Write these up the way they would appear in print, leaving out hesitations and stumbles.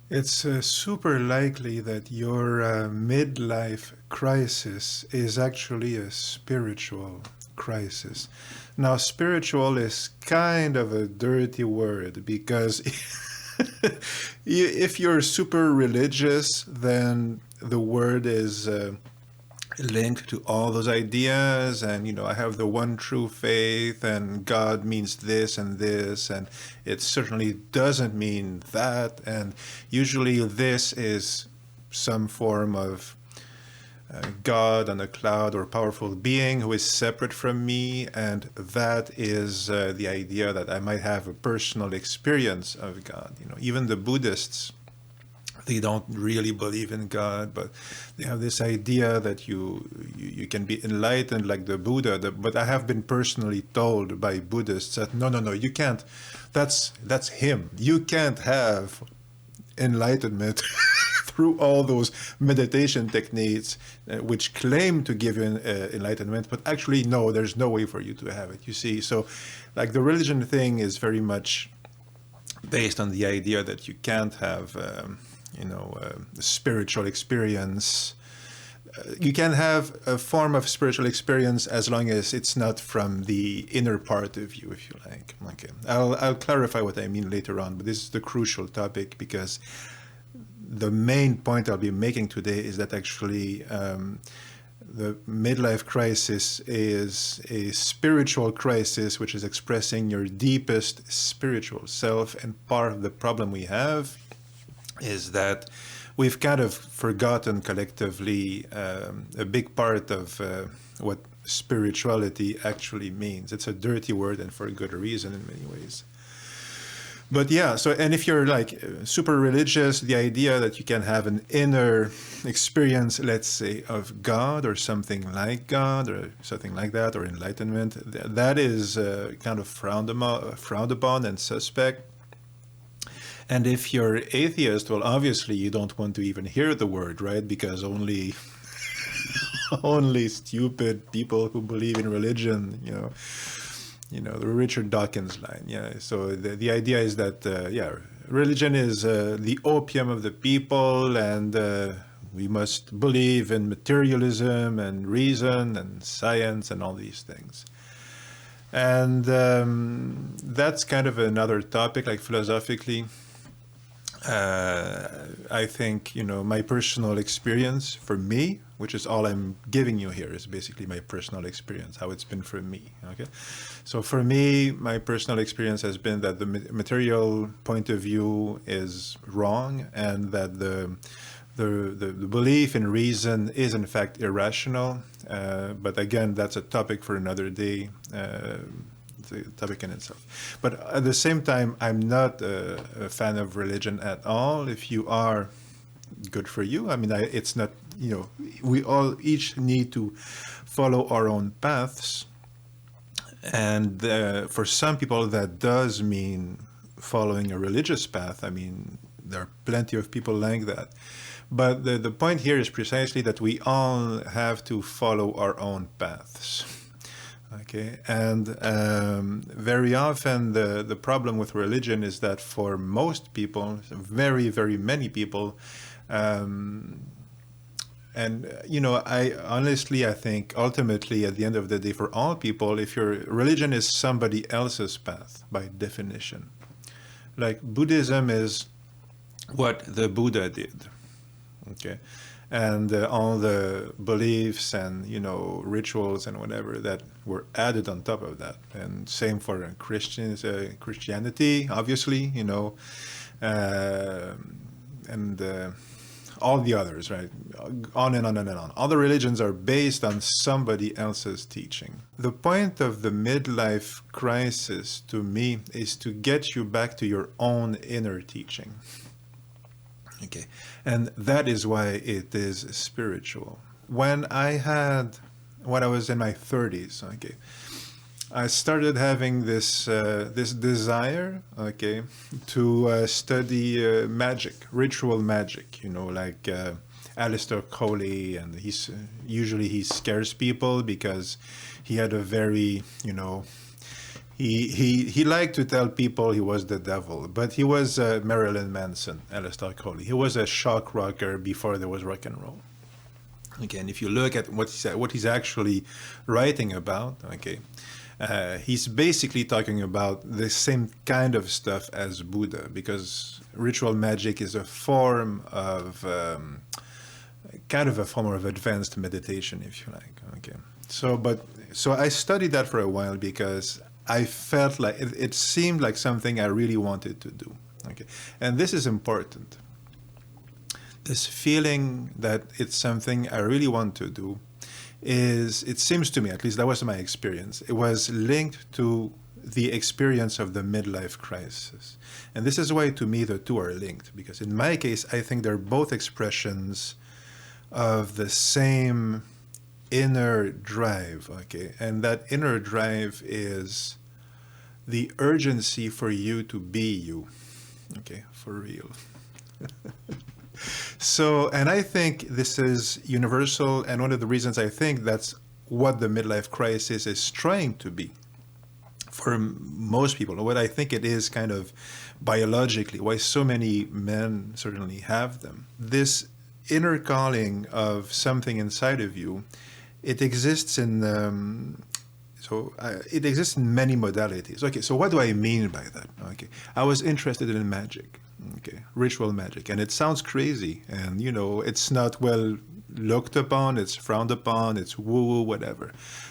It's super likely that your midlife crisis is actually a spiritual crisis. Now, spiritual is kind of a dirty word because if you're super religious, then the word is linked to all those ideas, and I have the one true faith, and God means this and this, and it certainly doesn't mean that. And usually this is some form of God on a cloud or powerful being who is separate from me, and that is the idea that I might have a personal experience of God. Even the Buddhists, they don't really believe in God, but they have this idea that you can be enlightened like the Buddha. But I have been personally told by Buddhists that no, you can't. That's him. You can't have enlightenment through all those meditation techniques which claim to give you enlightenment, but actually no, there's no way for you to have it. You see, so like the religion thing is very much based on the idea that you can't have a spiritual experience. You can have a form of spiritual experience as long as it's not from the inner part of you, if you like. Okay, I'll clarify what I mean later on, but this is the crucial topic, because the main point I'll be making today is that actually the midlife crisis is a spiritual crisis, which is expressing your deepest spiritual self. And part of the problem we have is that we've kind of forgotten collectively a big part of what spirituality actually means. It's a dirty word, and for a good reason in many ways. But yeah, so, and if you're like super religious, the idea that you can have an inner experience, let's say, of God or something like God or something like that, or enlightenment, that is kind of frowned upon and suspect. And if you're atheist, well, obviously you don't want to even hear the word, right? Because only only stupid people who believe in religion, the Richard Dawkins line. Yeah. So the idea is that, religion is the opium of the people, and we must believe in materialism and reason and science and all these things. And that's kind of another topic, like philosophically. I think, my personal experience for me, which is all I'm giving you here, is basically my personal experience, how it's been for me. Okay. So for me, my personal experience has been that the material point of view is wrong, and that the belief in reason is in fact irrational. But again, that's a topic for another day. The topic in itself. But at the same time, I'm not a fan of religion at all. If you are, good for you. I mean, it's not, we all each need to follow our own paths. And for some people, that does mean following a religious path. I mean, there are plenty of people like that. But the point here is precisely that we all have to follow our own paths. Okay, and very often the problem with religion is that for most people, very, very many people, and I think ultimately at the end of the day, for all people, if your religion is somebody else's path by definition, like Buddhism is what the Buddha did. Okay. And all the beliefs and rituals and whatever that were added on top of that, and same for Christianity, obviously, and all the others, right? On and on and on. All the religions are based on somebody else's teaching. The point of the midlife crisis, to me, is to get you back to your own inner teaching. Okay, and that is why it is spiritual. When I was in my 30s, okay, I started having this desire, okay, to study magic, ritual magic, like Aleister Crowley, and he scares people because he had a very, he liked to tell people he was the devil, but he was Marilyn Manson, Aleister Crowley. He was a shock rocker before there was rock and roll. Okay, and if you look at what he's actually writing about, okay, he's basically talking about the same kind of stuff as Buddha, because ritual magic is a form of kind of a form of advanced meditation, if you like. Okay, so I studied that for a while because I felt like it seemed like something I really wanted to do. Okay, and this is important. This feeling that it's something I really want to do is, it seems to me, at least that was my experience, it was linked to the experience of the midlife crisis. And this is why, to me, the two are linked, because in my case, I think they're both expressions of the same inner drive, okay? And that inner drive is the urgency for you to be you, okay, for real. So, and I think this is universal, and one of the reasons I think that's what the midlife crisis is trying to be for most people, what I think it is kind of biologically, why so many men certainly have them. This inner calling of something inside of you, it exists in it exists in many modalities. Okay, so what do I mean by that? Okay, I was interested in magic, okay, ritual magic, and it sounds crazy, and you know, it's not well looked upon, it's frowned upon, it's woo-woo, whatever.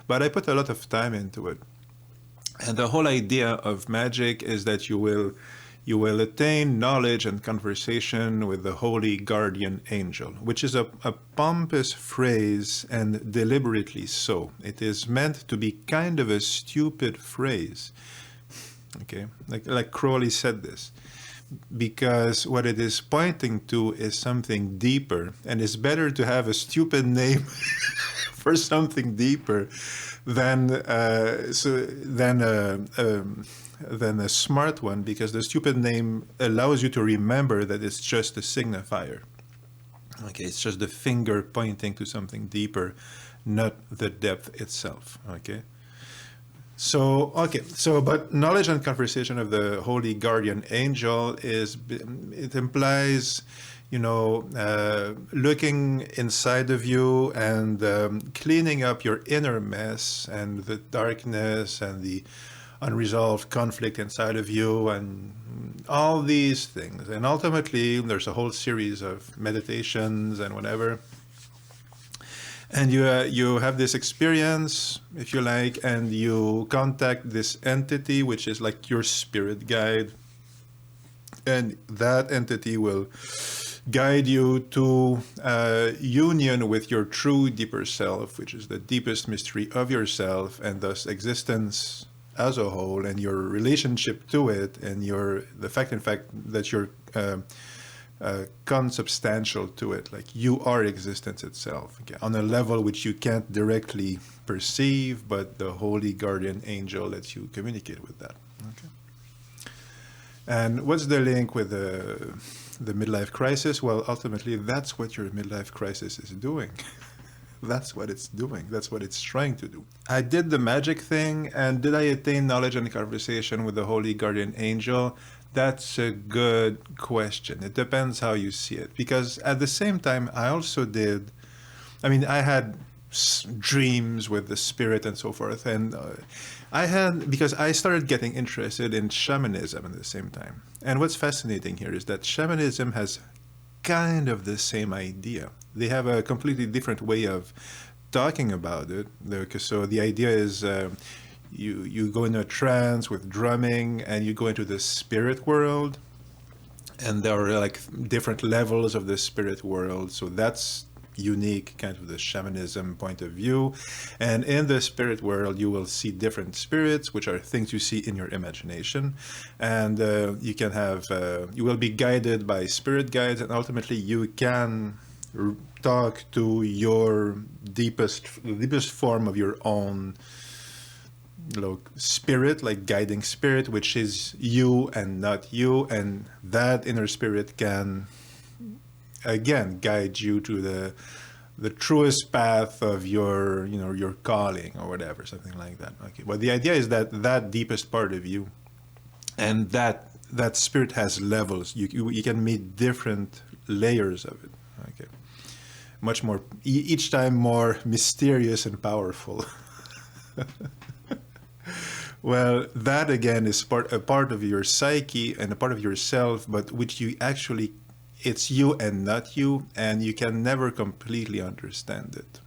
But I put a lot of time into it. And the whole idea of magic is that you will attain knowledge and conversation with the holy guardian angel, which is a pompous phrase, and deliberately so. It is meant to be kind of a stupid phrase, okay? Like Crowley said this, because what it is pointing to is something deeper, and it's better to have a stupid name for something deeper than a smart one, because the stupid name allows you to remember that it's just a signifier. Okay, it's just the finger pointing to something deeper, not the depth itself. Okay. So, but knowledge and conversation of the holy guardian angel it implies, you know, looking inside of you and cleaning up your inner mess and the darkness and the unresolved conflict inside of you and all these things. And ultimately, there's a whole series of meditations and whatever. And you have this experience, if you like, and you contact this entity, which is like your spirit guide. And that entity will guide you to union with your true deeper self, which is the deepest mystery of yourself, and thus existence as a whole, and your relationship to it, and the fact, in fact, that you're consubstantial to it, like you are existence itself, okay, on a level which you can't directly perceive, but the holy guardian angel lets you communicate with that. Okay. And what's the link with the midlife crisis? Well, ultimately, that's what your midlife crisis is doing. That's what it's doing. That's what it's trying to do. I did the magic thing, and did I attain knowledge and conversation with the holy guardian angel? That's a good question. It depends how you see it. Because at the same time, I also I had dreams with the spirit and so forth. And because I started getting interested in shamanism at the same time. And what's fascinating here is that shamanism has kind of the same idea. They have a completely different way of talking about it. So the idea is you go into a trance with drumming, and you go into the spirit world, and there are like different levels of the spirit world. So that's unique, kind of the shamanism point of view. And in the spirit world, you will see different spirits, which are things you see in your imagination. And you can have, you will be guided by spirit guides, and ultimately you can talk to your deepest form of your own spirit, like guiding spirit, which is you and not you. And that inner spirit can, again, guide you to the the truest path of your, you know, your calling or whatever, something like that. Okay, but the idea is that that deepest part of you, and that spirit has levels. You can meet different layers of it. Okay, much more, each time more mysterious and powerful. Well, that again is a part of your psyche and a part of yourself, but which you actually, it's you and not you, and you can never completely understand it.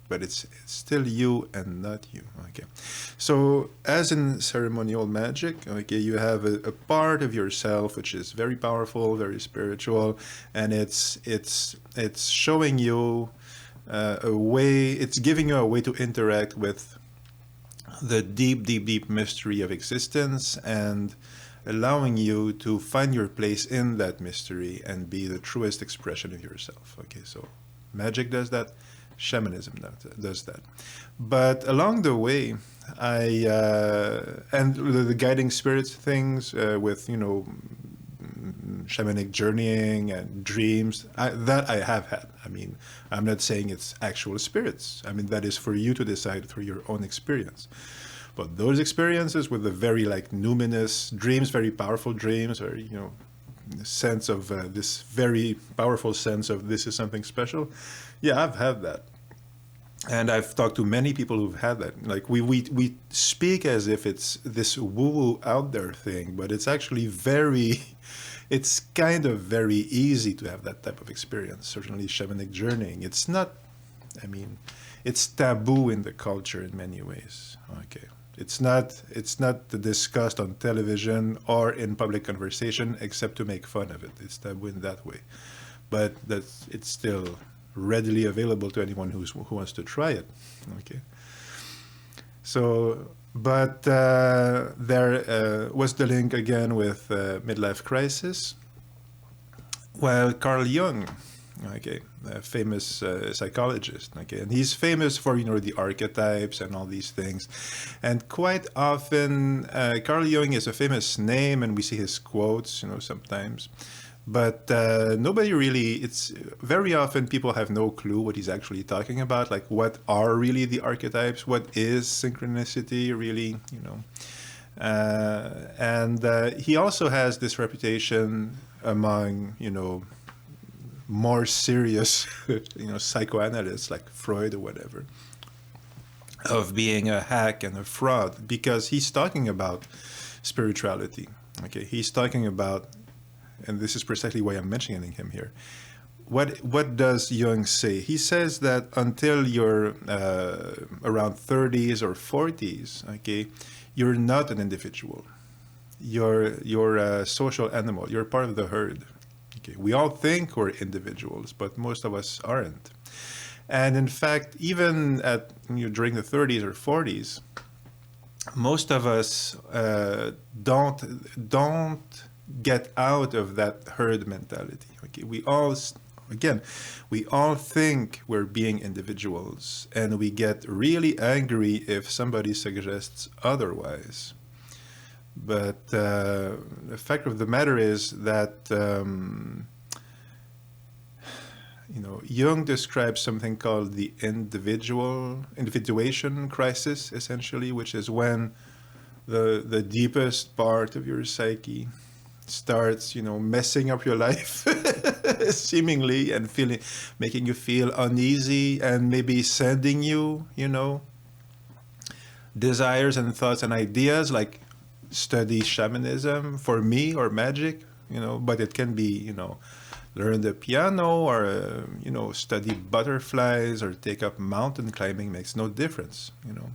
But it's still you and not you. Okay. So as in ceremonial magic, okay, you have a part of yourself which is very powerful, very spiritual, and it's showing you a way. It's giving you a way to interact with the deep mystery of existence, and allowing you to find your place in that mystery and be the truest expression of yourself. Okay, so magic does that, shamanism does that. But along the way, and the guiding spirits things with, you know, shamanic journeying and dreams, that I have had. I mean, I'm not saying it's actual spirits. I mean, that is for you to decide through your own experience. But those experiences with the very like numinous dreams, very powerful dreams, or, you know, sense of this very powerful sense of this is something special. Yeah, I've had that. And I've talked to many people who've had that. Like we speak as if it's this woo-woo out there thing, but it's actually it's kind of very easy to have that type of experience. Certainly shamanic journeying. It's not, I mean, it's taboo in the culture in many ways. Okay. It's not discussed on television or in public conversation except to make fun of it. It's taboo in that way. But it's still readily available to anyone who wants to try it. Okay. So, but there was the link again with midlife crisis. Well, Carl Jung, okay, a famous psychologist, okay, and he's famous for, you know, the archetypes and all these things, and quite often Carl Jung is a famous name, and we see his quotes, you know, sometimes. But nobody really, it's very often people have no clue what he's actually talking about, like what are really the archetypes, what is synchronicity really, you know. And he also has this reputation among, you know, more serious, you know, psychoanalysts like Freud or whatever, of being a hack and a fraud, because he's talking about spirituality. Okay, he's talking about, and this is precisely why I'm mentioning him here. What does Jung say? He says that until you're around 30s or 40s, okay, you're not an individual. You're a social animal. You're part of the herd. Okay, we all think we're individuals, but most of us aren't. And in fact, even at, you know, during the 30s or 40s, most of us don't get out of that herd mentality. Okay, we all think we're being individuals, and we get really angry if somebody suggests otherwise. But the fact of the matter is that you know, Jung describes something called the individuation crisis, essentially, which is when the deepest part of your psyche starts, you know, messing up your life seemingly, and making you feel uneasy, and maybe sending you, you know, desires and thoughts and ideas like study shamanism for me, or magic, you know, but it can be, you know, learn the piano, or you know, study butterflies, or take up mountain climbing, makes no difference, you know.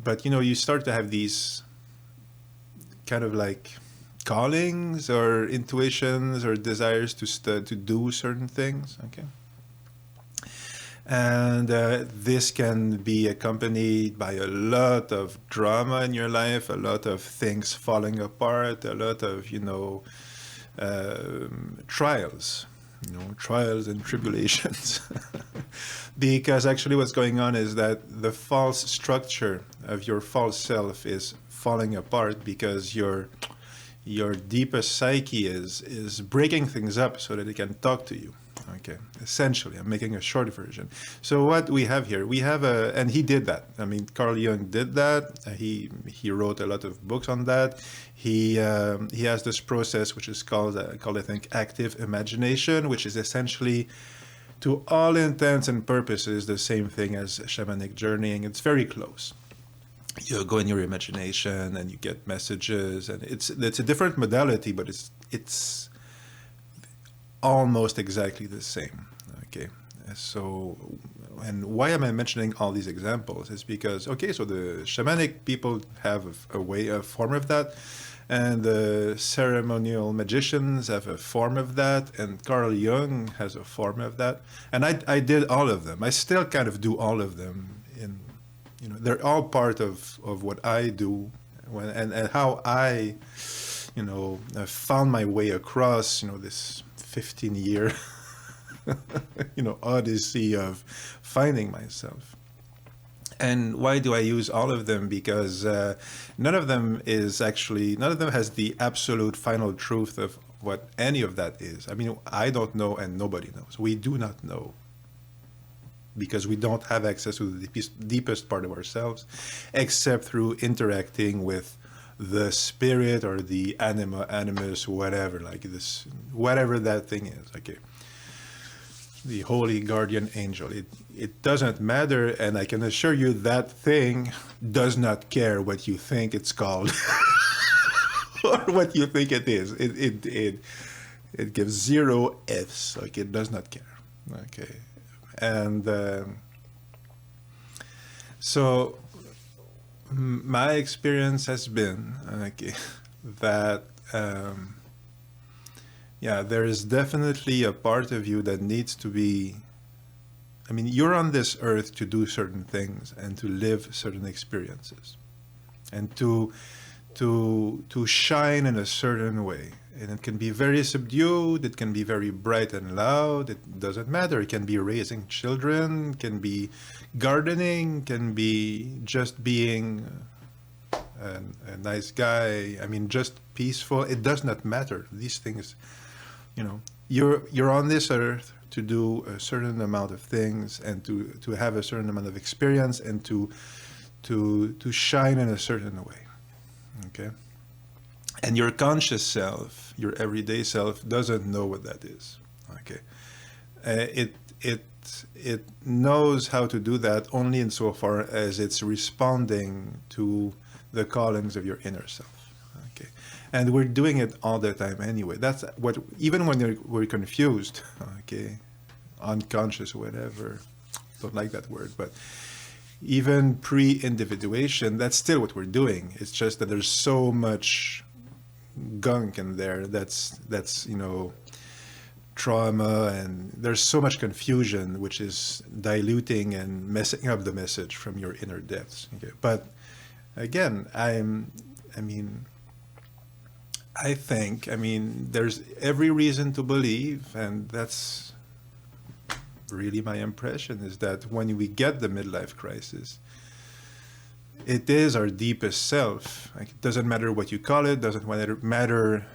But you know, you start to have these kind of like callings or intuitions or desires to do certain things, okay? And this can be accompanied by a lot of drama in your life, a lot of things falling apart, a lot of, you know, trials and tribulations. Because actually what's going on is that the false structure of your false self is falling apart, because your deepest psyche is breaking things up so that it can talk to you. Okay, essentially, I'm making a short version. So what we have here, we have and he did that. I mean, Carl Jung did that. He wrote a lot of books on that. He has this process which is called I think active imagination, which is essentially, to all intents and purposes, the same thing as shamanic journeying. It's very close. You go in your imagination and you get messages, and it's a different modality, but it's almost exactly the same. Okay, so, and why am I mentioning all these examples is because, okay, so the shamanic people have a form of that, and the ceremonial magicians have a form of that, and Carl Jung has a form of that, and I did all of them. I still kind of do all of them. They're all part of what I do, and how I, found my way across, this 15-year, odyssey of finding myself. And why do I use all of them? Because none of them has the absolute final truth of what any of that is. I mean, I don't know, and nobody knows. We do not know, because we don't have access to the deepest part of ourselves, except through interacting with the spirit or the animus, whatever, like this, whatever that thing is. Okay, the holy guardian angel. It doesn't matter, and I can assure you that thing does not care what you think it's called or what you think it is. It gives zero Fs. Like, it does not care. Okay, and so my experience has been that there is definitely a part of you that needs to be, I mean, you're on this earth to do certain things and to live certain experiences and to shine in a certain way. And it can be very subdued, it can be very bright and loud, it doesn't matter. It can be raising children, can be gardening, can be just being a nice guy. I mean, just peaceful. It does not matter. These things, you're on this earth to do a certain amount of things and to have a certain amount of experience and to shine in a certain way. Okay? And your conscious self, your everyday self, doesn't know what that is. Okay, it knows how to do that only insofar as it's responding to the callings of your inner self. Okay, and we're doing it all the time anyway. That's what, even when we're confused, okay, unconscious, whatever. Don't like that word, but even pre-individuation, that's still what we're doing. It's just that there's so much gunk in there that's trauma, and there's so much confusion which is diluting and messing up the message from your inner depths. Okay, but again, I think there's every reason to believe, and that's really my impression, is that when we get the midlife crisis, it is our deepest self. Like, it doesn't matter what you call it, doesn't matter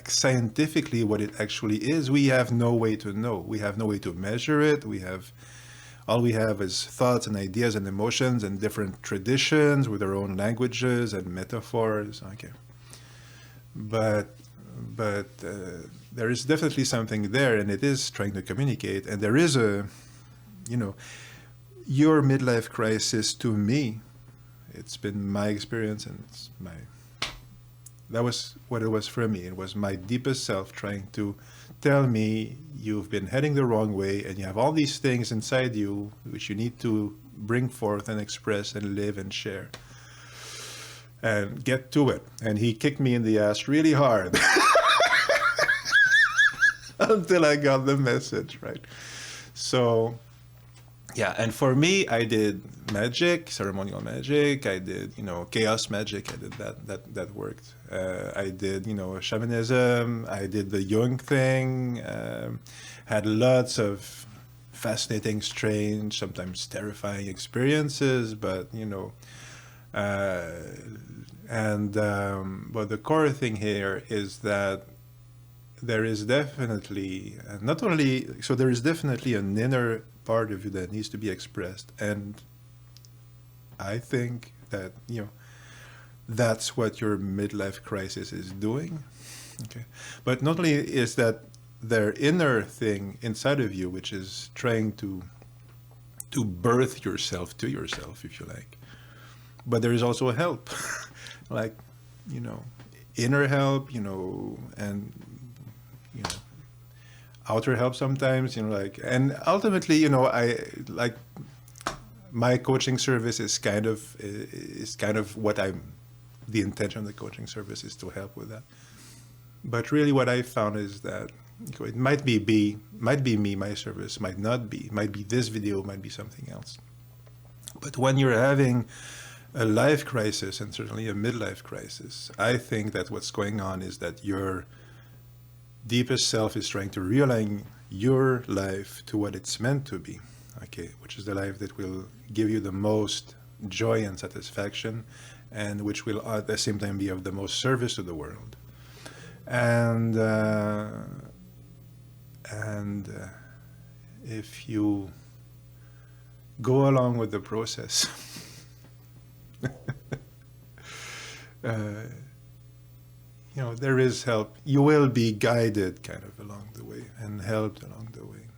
scientifically what it actually is. We have no way to know. We have no way to measure it. All we have is thoughts and ideas and emotions and different traditions with their own languages and metaphors. Okay, but there is definitely something there, and it is trying to communicate. And there is your midlife crisis, to me, it's been my experience, and that was what it was for me. It was my deepest self trying to tell me, you've been heading the wrong way, and you have all these things inside you which you need to bring forth and express and live and share. And get to it. And he kicked me in the ass really hard until I got the message, right? So, yeah, and for me, I did magic, ceremonial magic. I did, chaos magic. I did that worked. I did, shamanism. I did the Jung thing. Had lots of fascinating, strange, sometimes terrifying experiences. But And but the core thing here is that there is definitely not only so there is definitely an inner part of you that needs to be expressed, and I think that that's what your midlife crisis is doing. Okay, but not only is that their inner thing inside of you, which is trying to birth yourself to yourself, if you like, but there is also help, like inner help, and you know outer help sometimes, like, and ultimately, I like my coaching service is kind of what I'm. The intention of the coaching service is to help with that. But really, what I found is that it might be me, my service might not be, might be this video, might be something else. But when you're having a life crisis, and certainly a midlife crisis, I think that what's going on is that your deepest self is trying to realign your life to what it's meant to be, okay, which is the life that will give you the most joy and satisfaction, and which will at the same time be of the most service to the world. And if you go along with the process, there is help. You will be guided kind of along the way and helped along the way.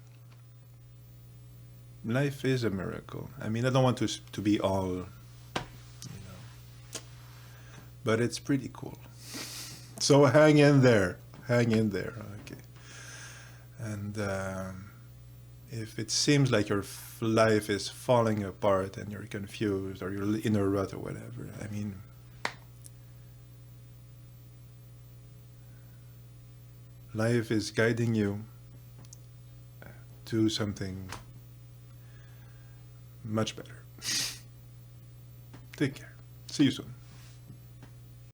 Life is a miracle. I mean, I don't want to be all, but it's pretty cool. So hang in there, okay. And if it seems like your life is falling apart and you're confused or you're in a rut or whatever, I mean, life is guiding you to something much better. Take care. See you soon.